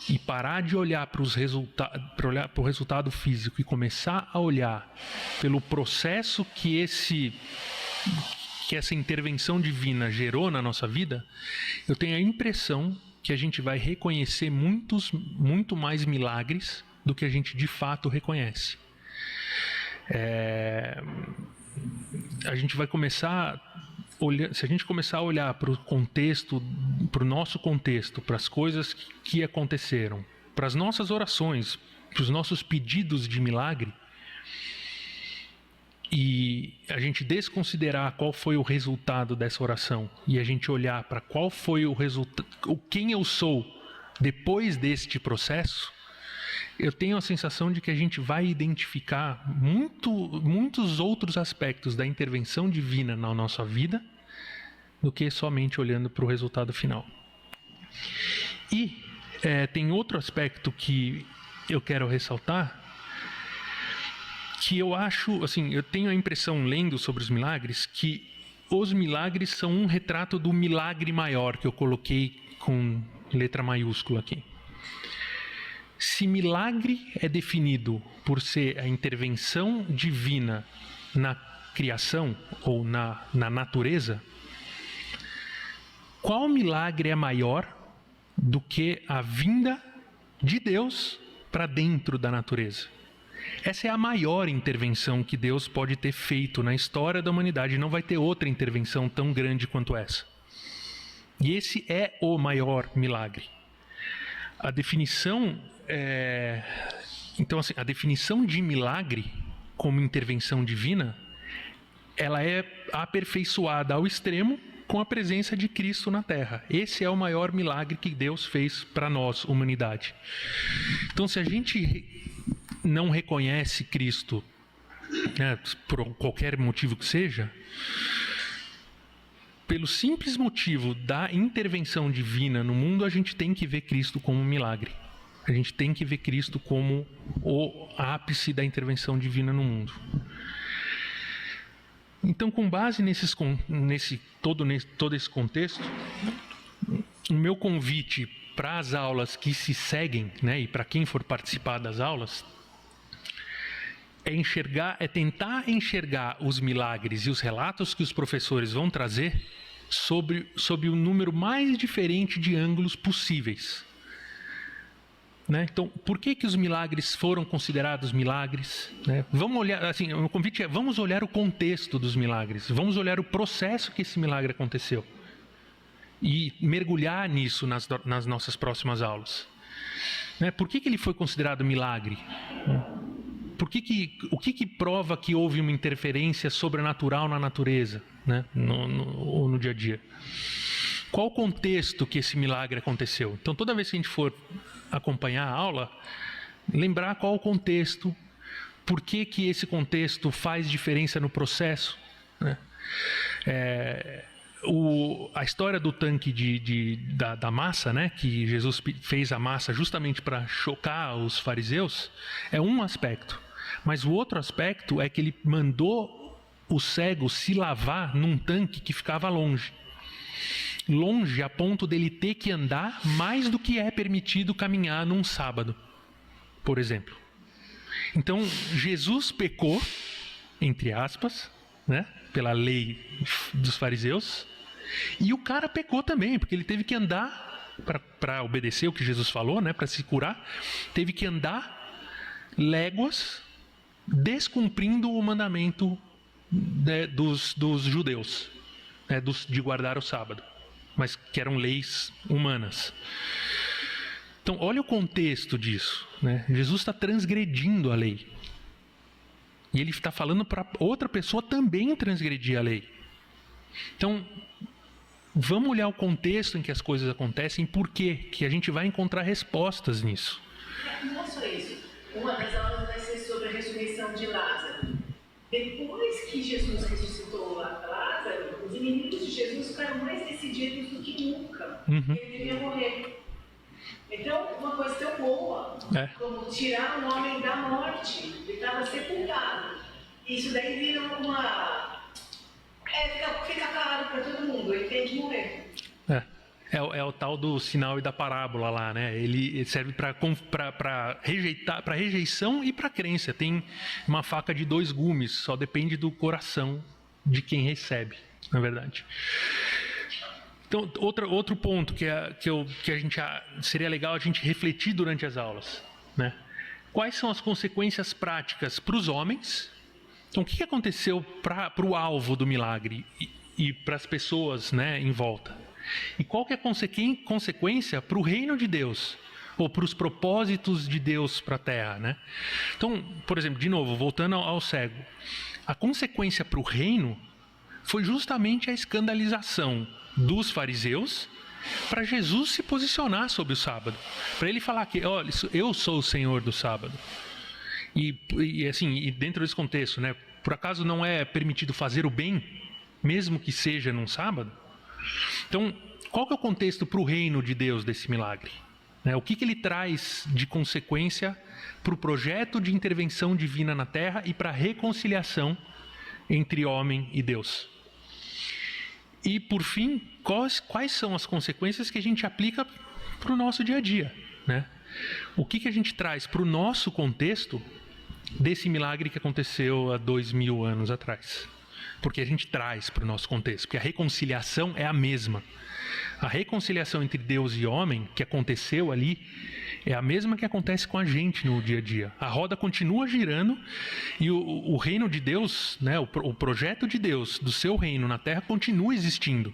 e parar de olhar para o resultado físico e começar a olhar pelo processo que essa intervenção divina gerou na nossa vida, eu tenho a impressão que a gente vai reconhecer muito mais milagres do que a gente de fato reconhece. A gente vai começar se a gente começar a olhar para o contexto, para o nosso contexto, para as coisas que aconteceram, para as nossas orações, para os nossos pedidos de milagre, e a gente desconsiderar qual foi o resultado dessa oração, e a gente olhar para qual foi o resultado, quem eu sou depois deste processo, eu tenho a sensação de que a gente vai identificar muitos outros aspectos da intervenção divina na nossa vida do que somente olhando para o resultado final. E tem outro aspecto que eu quero ressaltar, que eu acho, assim, eu tenho a impressão, lendo sobre os milagres, que os milagres são um retrato do milagre maior que eu coloquei com letra maiúscula aqui. Se milagre é definido por ser a intervenção divina na criação ou na natureza, qual milagre é maior do que a vinda de Deus para dentro da natureza? Essa é a maior intervenção que Deus pode ter feito na história da humanidade. Não vai ter outra intervenção tão grande quanto essa. E esse é o maior milagre. A definição então, assim, a definição de milagre como intervenção divina, ela é aperfeiçoada ao extremo com a presença de Cristo na Terra. Esse é o maior milagre que Deus fez para nós, humanidade. Então, se a gente não reconhece Cristo, né, por qualquer motivo que seja, pelo simples motivo da intervenção divina no mundo, a gente tem que ver Cristo como um milagre. A gente tem que ver Cristo como o ápice da intervenção divina no mundo. Então, com base todo esse contexto, o meu convite para as aulas que se seguem, né, e para quem for participar das aulas, é tentar enxergar os milagres e os relatos que os professores vão trazer sob o número mais diferente de ângulos possíveis. Né? Então, por que os milagres foram considerados milagres? Né? Vamos olhar, assim, o convite é: vamos olhar o contexto dos milagres, vamos olhar o processo que esse milagre aconteceu e mergulhar nisso nas nossas próximas aulas. Né? Por que ele foi considerado milagre? O que prova que houve uma interferência sobrenatural na natureza, né? no dia a dia? Qual o contexto que esse milagre aconteceu? Então, toda vez que a gente for acompanhar a aula, lembrar qual o contexto, por que esse contexto faz diferença no processo. Né? A história do tanque da massa, né? Que Jesus fez a massa justamente para chocar os fariseus, é um aspecto. Mas o outro aspecto é que ele mandou o cego se lavar num tanque que ficava longe a ponto dele ter que andar mais do que é permitido caminhar num sábado, por exemplo. Então, Jesus pecou, entre aspas, né, pela lei dos fariseus, e o cara pecou também, porque ele teve que andar, para obedecer o que Jesus falou, né, para se curar, teve que andar léguas, descumprindo o mandamento, né, dos judeus, né, de guardar o sábado, mas que eram leis humanas. Então, olha o contexto disso. Né? Jesus está transgredindo a lei. E ele está falando para outra pessoa também transgredir a lei. Então, vamos olhar o contexto em que as coisas acontecem e por quê, que a gente vai encontrar respostas nisso. Não é só isso. Uma das aulas vai ser sobre a ressurreição de Lázaro. Depois que Jesus ressuscitou Lázaro, os inimigos de Jesus ficaram mais decididos do que nunca. Ele devia morrer. Então, uma coisa tão boa como tirar um homem da morte, ele estava sepultado. Isso daí vira fica claro para todo mundo, ele tem que morrer. É o tal do sinal e da parábola lá, né? Ele serve para rejeição e para crença. Tem uma faca de 2 gumes, só depende do coração de quem recebe, na verdade. Então, outro ponto que a gente seria legal a gente refletir durante as aulas, né? Quais são as consequências práticas para os homens? Então, o que aconteceu para o alvo do milagre e para as pessoas, né, em volta? E qual que é a consequência para o reino de Deus, ou para os propósitos de Deus para a Terra, né? Então, por exemplo, de novo, voltando ao cego, a consequência para o reino foi justamente a escandalização dos fariseus para Jesus se posicionar sobre o sábado, para ele falar que, olha, eu sou o Senhor do sábado. E assim, dentro desse contexto, né, por acaso não é permitido fazer o bem, mesmo que seja num sábado? Então, qual que é o contexto para o reino de Deus desse milagre? O que ele traz de consequência para o projeto de intervenção divina na Terra e para a reconciliação entre homem e Deus? E, por fim, quais são as consequências que a gente aplica para o nosso dia a dia, né? O que a gente traz para o nosso contexto desse milagre que aconteceu há 2000 anos atrás? Porque a gente traz para o nosso contexto, porque a reconciliação é a mesma. A reconciliação entre Deus e homem que aconteceu ali é a mesma que acontece com a gente no dia a dia. A roda continua girando e o reino de Deus, né, o projeto de Deus, do seu reino na Terra, continua existindo.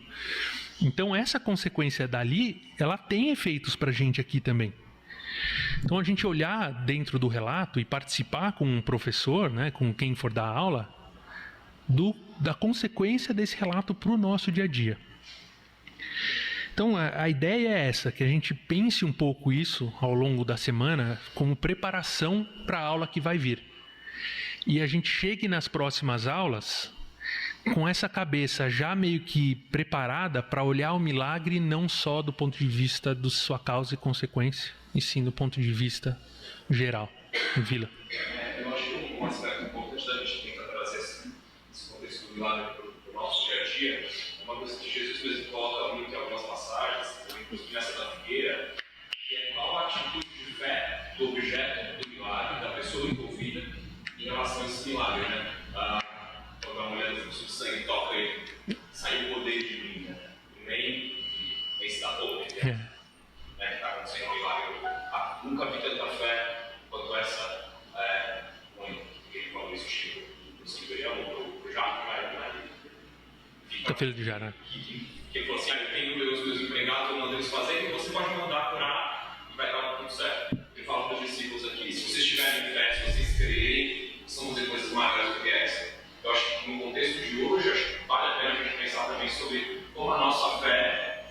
Então essa consequência dali, ela tem efeitos para a gente aqui também. Então a gente olhar dentro do relato e participar com um professor, né, com quem for dar aula, da consequência desse relato para o nosso dia a dia. Então a ideia é essa, que a gente pense um pouco isso ao longo da semana como preparação para a aula que vai vir. E a gente chegue nas próximas aulas com essa cabeça já meio que preparada para olhar o milagre não só do ponto de vista da sua causa e consequência, e sim do ponto de vista geral. Vila. Eu acho que um aspecto importante da gente tentar trazer esse contexto do milagre para o nosso dia a dia é uma coisa que Jesus mesmo coloca muito em algumas passagens, inclusive nessa da figueira, que é qual a atitude de fé do objeto do milagre, da pessoa envolvida, em relação a esse milagre, né? Quando a mulher do fluxo de sangue toca ele, sai o poder de mim, né? Nem se dá todo, que está acontecendo um milagre. Nunca vi tanta fé quanto essa mãe que ele falou isso, Chico, do centurião, do Jaco, né? Tá filho de Jará. Que ele falou assim, eu tenho os meus empregados, eu mando eles fazerem, e você pode mandar curar e vai dar tudo certo. Ele fala para os discípulos aqui, se vocês tiverem fé, se vocês crerem, vão fazer coisas maiores do que essa. Eu acho que no contexto de hoje, acho que vale a pena a gente pensar também sobre como a nossa fé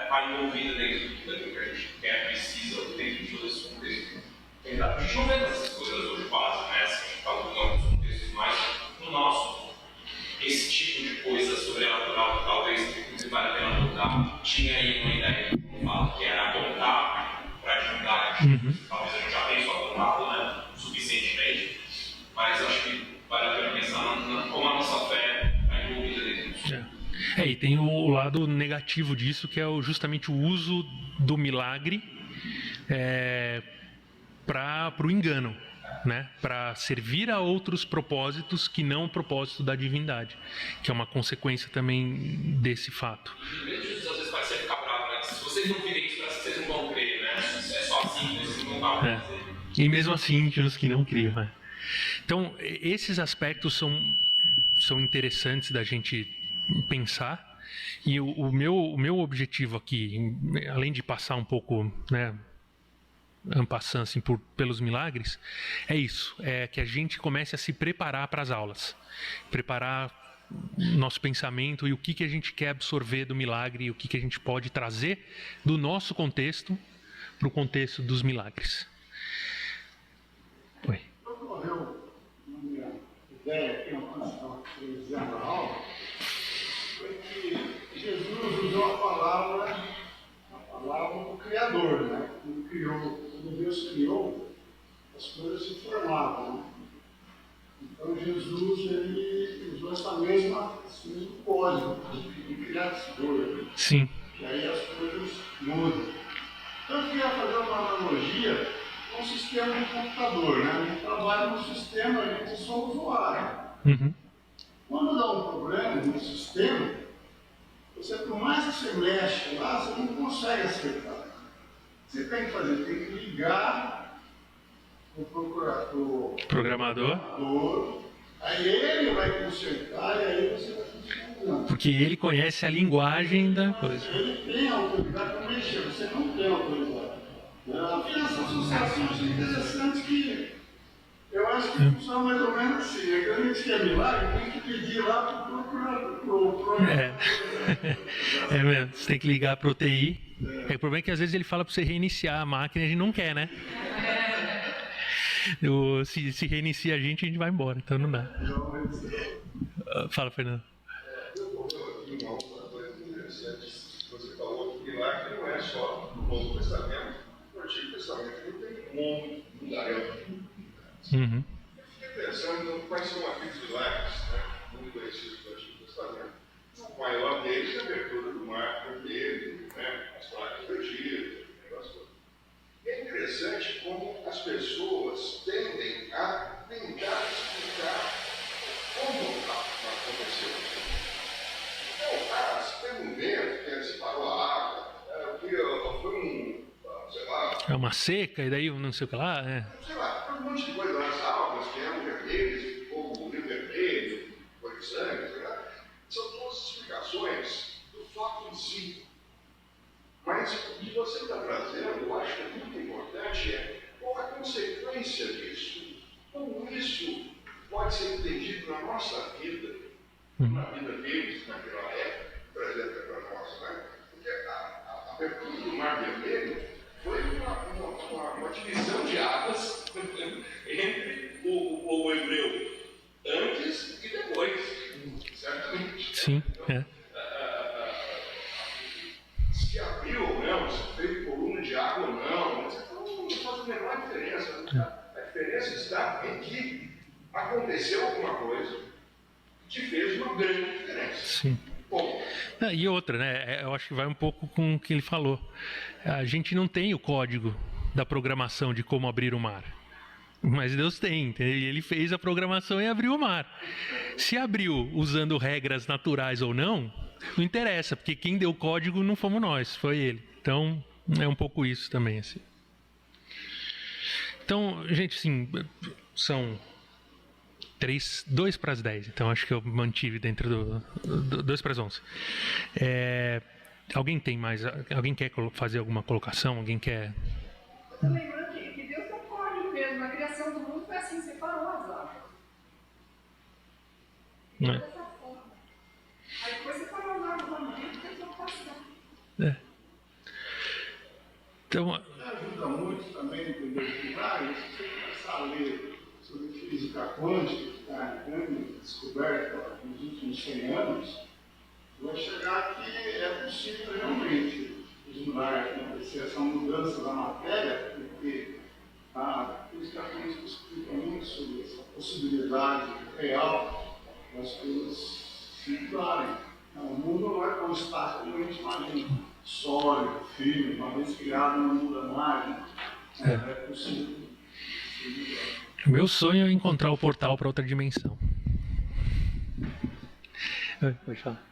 está envolvida dentro daquilo que a gente quer, precisa, dentro de todo esse contexto. A gente não vê essas coisas hoje quase, né? A gente está usando alguns contextos mais no nosso. Esse tipo de coisa sobrenatural que talvez inclusive vale a pena mudar. Tinha aí uma ideia que era apontar para a divindade. Talvez a gente já tenha isso apontado, né? Suficientemente. Mas acho que vale a pena pensar como a nossa fé está envolvida dentro disso. E tem o lado negativo disso, que é justamente o uso do milagre para o engano, né? Para servir a outros propósitos que não o propósito da divindade, que é uma consequência também desse fato. E mesmo Jesus às vezes parece ficar bravo, né? Se vocês não virem isso, parece que vocês não vão crer, né? É só assim que vocês não vão fazer. E mesmo assim, tem uns que não criam, né? Então, esses aspectos são interessantes da gente pensar. E o meu objetivo aqui, além de passar um pouco, né, en passant, assim, pelos milagres, é isso, é que a gente comece a se preparar para as aulas, preparar nosso pensamento e o que a gente quer absorver do milagre e o que a gente pode trazer do nosso contexto para o contexto dos milagres. Oi. Ocorreu uma minha ideia aqui, uma coisa que eu dizia na aula, foi que Jesus usou a palavra do Criador, né? Quando Deus criou, as coisas se formavam, né? Então Jesus, ele usou esse mesmo código de criador. Sim. E aí as coisas mudam. Então eu queria fazer uma analogia com o sistema de computador, né? A gente trabalha no sistema, a gente é só usuário. Quando dá um problema no sistema, você, por mais que você mexe lá, você não consegue acertar. Você tem que fazer, tem que ligar o programador, aí ele vai consertar e aí você vai funcionando. Porque ele conhece a linguagem da coisa. Ele tem a autoridade para mexer, você não tem a autoridade. A criação social é interessante que eu acho que funciona mais ou menos assim. É que a gente quer milagre, tem que pedir lá para o procurador. É mesmo, você tem que ligar para o TI. O problema é que às vezes ele fala para você reiniciar a máquina e a gente não quer, né? Se reinicia a gente vai embora, então não dá. Fala, Fernando. Você falou que milagre não é só no Novo Testamento, no Antigo Testamento tem um monte de tarefa. Eu fiquei pensando quais são aqueles milagres, né, muito conhecidos do Antigo Testamento. O maior deles é a abertura do mar por dele, né, as placas do Egito, interessante como as pessoas tendem a tentar explicar como aconteceu. Então, teve um vento que separou a água, foi sei lá... É uma seca, e daí não sei o que lá, Sei lá, foi um monte de coisa nas algas, que eram vermelhas, o rio vermelho, foi sangue, sei lá. São todas explicações do fato em si. Mas o que você está trazendo, eu acho que é muito importante, qual a consequência disso. Como isso pode ser entendido na nossa vida, na vida deles, naquela época, por exemplo, para nós, né? Porque a abertura do Mar Vermelho foi uma divisão de águas entre o povo hebreu antes e depois, certamente. Sim, Se abriu ou não, se teve coluna de água ou não, não faz a menor diferença. A diferença está em que aconteceu alguma coisa que fez uma grande diferença. Sim. Bom, E outra, né? Eu acho que vai um pouco com o que ele falou. A gente não tem o código da programação de como abrir o mar. Mas Deus tem, entendeu? E ele fez a programação e abriu o mar. Se abriu usando regras naturais ou não interessa, porque quem deu o código não fomos nós, foi ele. Então, é um pouco isso também, assim. Então, gente, assim, são 2 para as 10, então acho que eu mantive dentro do 2 para as 11. Alguém tem mais? Alguém quer fazer alguma colocação? Alguém quer... Lembrando que Deus não pode mesmo, a criação do mundo foi assim, separou as águas. Dessa forma. Aí depois separou as águas da manhã e fez uma passar. Então... Ajuda muito também a entender que se você começar a ler sobre física quântica, que está em grande descoberta nos últimos 100 anos, vai chegar que é possível realmente acontecer essa mudança da matéria, porque a física quântica explica muito sobre essa possibilidade real das coisas se mudarem. O mundo não é tão estático como a gente imagina. Sólido, firme, uma vez criado não muda mais. É possível. Meu sonho é encontrar o portal para outra dimensão. Pode falar.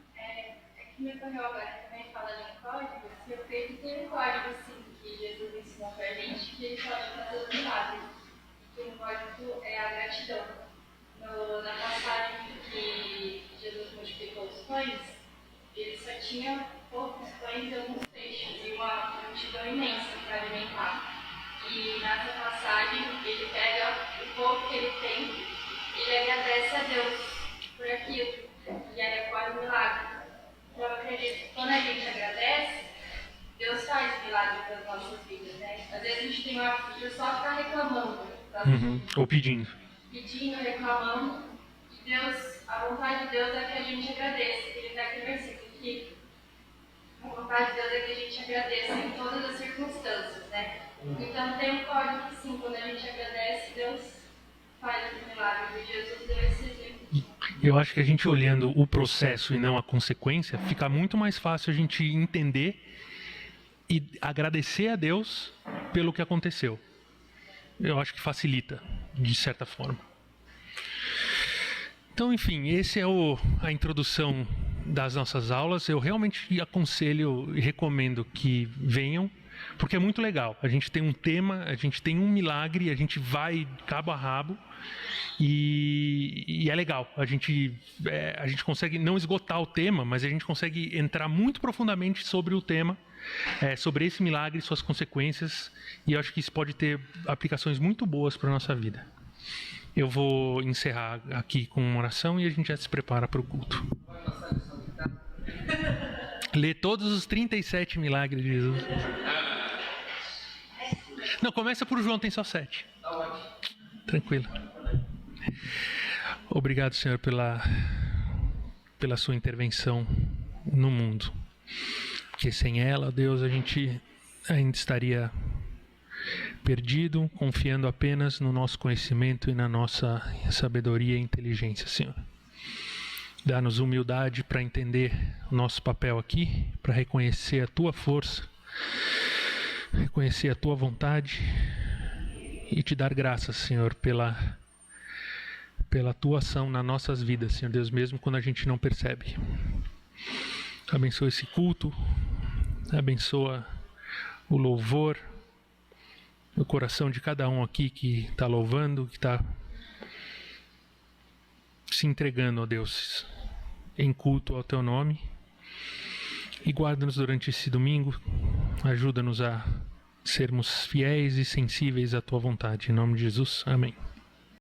Que me ocorreu agora também falando em código, que eu creio que tem um código assim, que Jesus ensinou pra gente, que ele pode fazer os milagres. Que um código é a gratidão. Na passagem que Jesus multiplicou os pães, ele só tinha poucos pães e alguns peixes, e uma multidão imensa para alimentar. E nessa passagem, ele pega o pouco que ele tem e ele agradece a Deus por aquilo. E aí ocorre um milagre. Então, eu acredito que quando a gente agradece, Deus faz milagre nas nossas vidas, né? Às vezes a gente tem uma vida só ficar reclamando. Ou pedindo. Pedindo, reclamando. E Deus, a vontade de Deus é que a gente agradeça. Ele está aqui no versículo que a vontade de Deus é que a gente agradeça em todas as circunstâncias, né? Então tem um código que sim, quando a gente agradece, Deus faz os milagres. E Jesus deu esse exemplo. Eu acho que a gente olhando o processo e não a consequência, fica muito mais fácil a gente entender e agradecer a Deus pelo que aconteceu. Eu acho que facilita, de certa forma. Então, enfim, esse é a introdução das nossas aulas. Eu realmente aconselho e recomendo que venham, porque é muito legal. A gente tem um tema, a gente tem um milagre, a gente vai cabo a rabo e é legal. A gente consegue não esgotar o tema, mas a gente consegue entrar muito profundamente sobre o tema, sobre esse milagre e suas consequências, e eu acho que isso pode ter aplicações muito boas para a nossa vida. Eu vou encerrar aqui com uma oração e a gente já se prepara para o culto. Lê todos os 37 milagres de Jesus. Não, começa por João, tem só 7. Tranquilo. Obrigado, Senhor, pela sua intervenção no mundo. Porque sem ela, Deus, a gente ainda estaria perdido, confiando apenas no nosso conhecimento e na nossa sabedoria e inteligência, Senhor. Dá-nos humildade para entender o nosso papel aqui, para reconhecer a Tua força, reconhecer a Tua vontade e Te dar graças, Senhor, pela Tua ação nas nossas vidas, Senhor Deus, mesmo quando a gente não percebe. Abençoa esse culto, abençoa o louvor, o coração de cada um aqui que está louvando, que está se entregando, ó Deus, em culto ao Teu nome. E guarda-nos durante esse domingo, ajuda-nos a sermos fiéis e sensíveis à Tua vontade. Em nome de Jesus, amém.